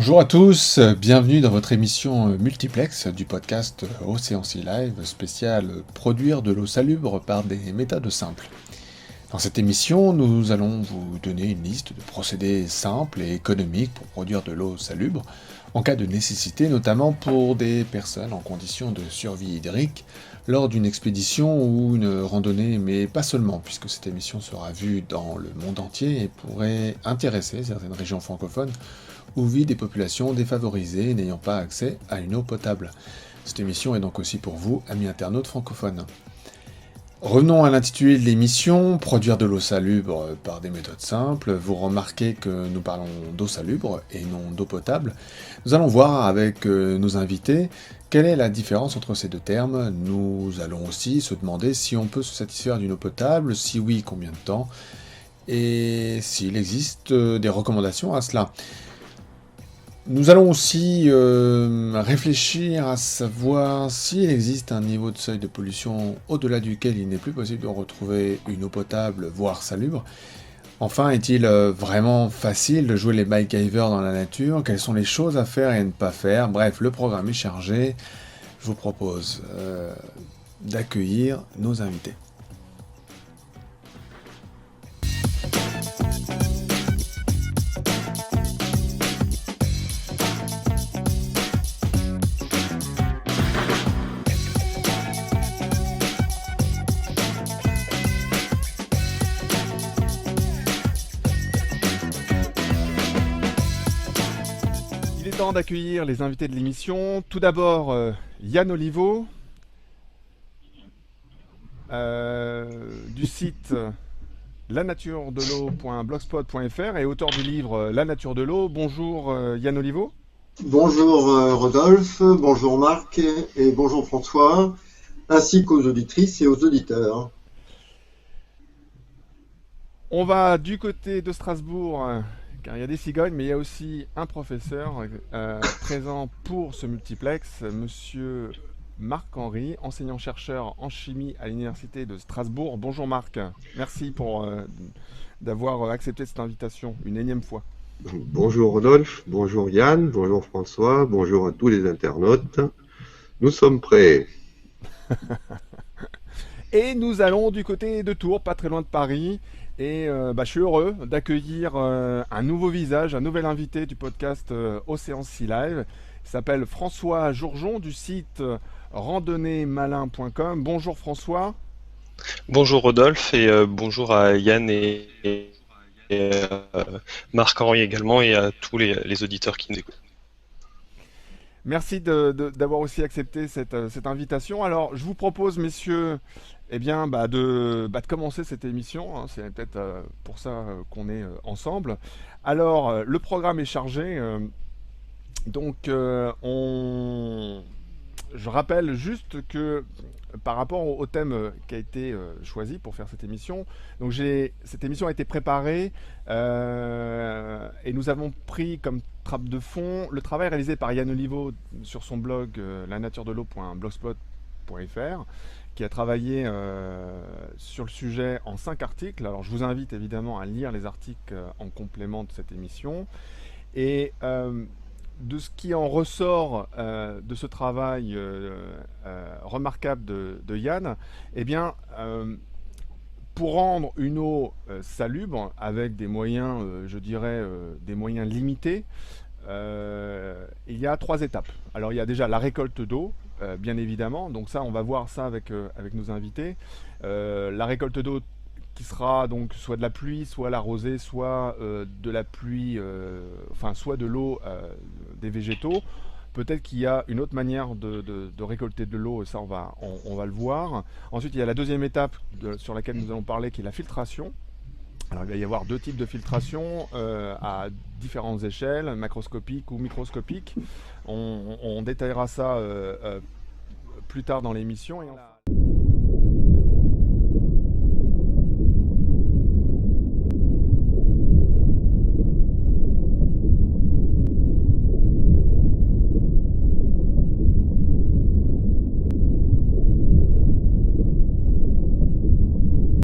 Bonjour à tous, bienvenue dans votre émission multiplex du podcast Océan Sea Live spécial Produire de l'eau salubre par des méthodes simples. Dans cette émission, nous allons vous donner une liste de procédés simples et économiques pour produire de l'eau salubre, en cas de nécessité, notamment pour des personnes en condition de survie hydrique, lors d'une expédition ou une randonnée, mais pas seulement, puisque cette émission sera vue dans le monde entier et pourrait intéresser certaines régions francophones ou vivent des populations défavorisées n'ayant pas accès à une eau potable. Cette émission est donc aussi pour vous, amis internautes francophones. Revenons à l'intitulé de l'émission, produire de l'eau salubre par des méthodes simples. Vous remarquez que nous parlons d'eau salubre et non d'eau potable. Nous allons voir avec nos invités quelle est la différence entre ces deux termes. Nous allons aussi se demander si on peut se satisfaire d'une eau potable, si oui, combien de temps, et s'il existe des recommandations à cela. Nous allons aussi réfléchir à savoir s'il existe un niveau de seuil de pollution au-delà duquel il n'est plus possible de retrouver une eau potable, voire salubre. Enfin, est-il vraiment facile de jouer les MacGyver dans la nature? Quelles sont les choses à faire et à ne pas faire? Bref, le programme est chargé. Je vous propose d'accueillir nos invités. Temps d'accueillir les invités de l'émission. Tout d'abord, Yann Oliveau, du site lanaturedel'eau.blogspot.fr et auteur du livre La nature de l'eau. Bonjour Yann Oliveau. Bonjour Rodolphe, bonjour Marc et bonjour François, ainsi qu'aux auditrices et aux auditeurs. On va du côté de Strasbourg, car il y a des cigognes, mais il y a aussi un professeur présent pour ce multiplex, monsieur Marc-Henri, enseignant-chercheur en chimie à l'Université de Strasbourg. Bonjour Marc, merci d'avoir accepté cette invitation une énième fois. Bonjour Rodolphe, bonjour Yann, bonjour François, bonjour à tous les internautes. Nous sommes prêts. Et nous allons du côté de Tours, pas très loin de Paris. Et je suis heureux d'accueillir un nouveau visage, un nouvel invité du podcast Océan Sea Live. Il s'appelle François Jourjon du site randonnéemalin.com. Bonjour François. Bonjour Rodolphe et bonjour à Yann et Marc-Henri également et à tous les auditeurs qui nous écoutent. Merci d'avoir aussi accepté cette invitation. Alors je vous propose messieurs de commencer cette émission, hein, c'est peut-être pour ça qu'on est ensemble. Alors, le programme est chargé, je rappelle juste que par rapport au thème qui a été choisi pour faire cette émission, donc cette émission a été préparée et nous avons pris comme trappe de fond le travail réalisé par Yann Oliveau sur son blog lanaturedel'eau.blogspot.fr, qui a travaillé sur le sujet en 5 articles. Alors je vous invite évidemment à lire les articles en complément de cette émission. Et de ce qui en ressort de ce travail remarquable de Yann, pour rendre une eau salubre avec des moyens, des moyens limités, il y a 3 étapes. Alors il y a déjà la récolte d'eau, bien évidemment, donc ça on va voir ça avec nos invités. La récolte d'eau qui sera donc soit de la pluie, soit la rosée, soit de la pluie, soit de l'eau des végétaux. Peut-être qu'il y a une autre manière de récolter de l'eau, ça on va le voir. Ensuite il y a la deuxième étape sur laquelle nous allons parler, qui est la filtration. Alors il va y avoir 2 types de filtration à différentes échelles, macroscopiques ou microscopiques. On détaillera ça plus tard dans l'émission.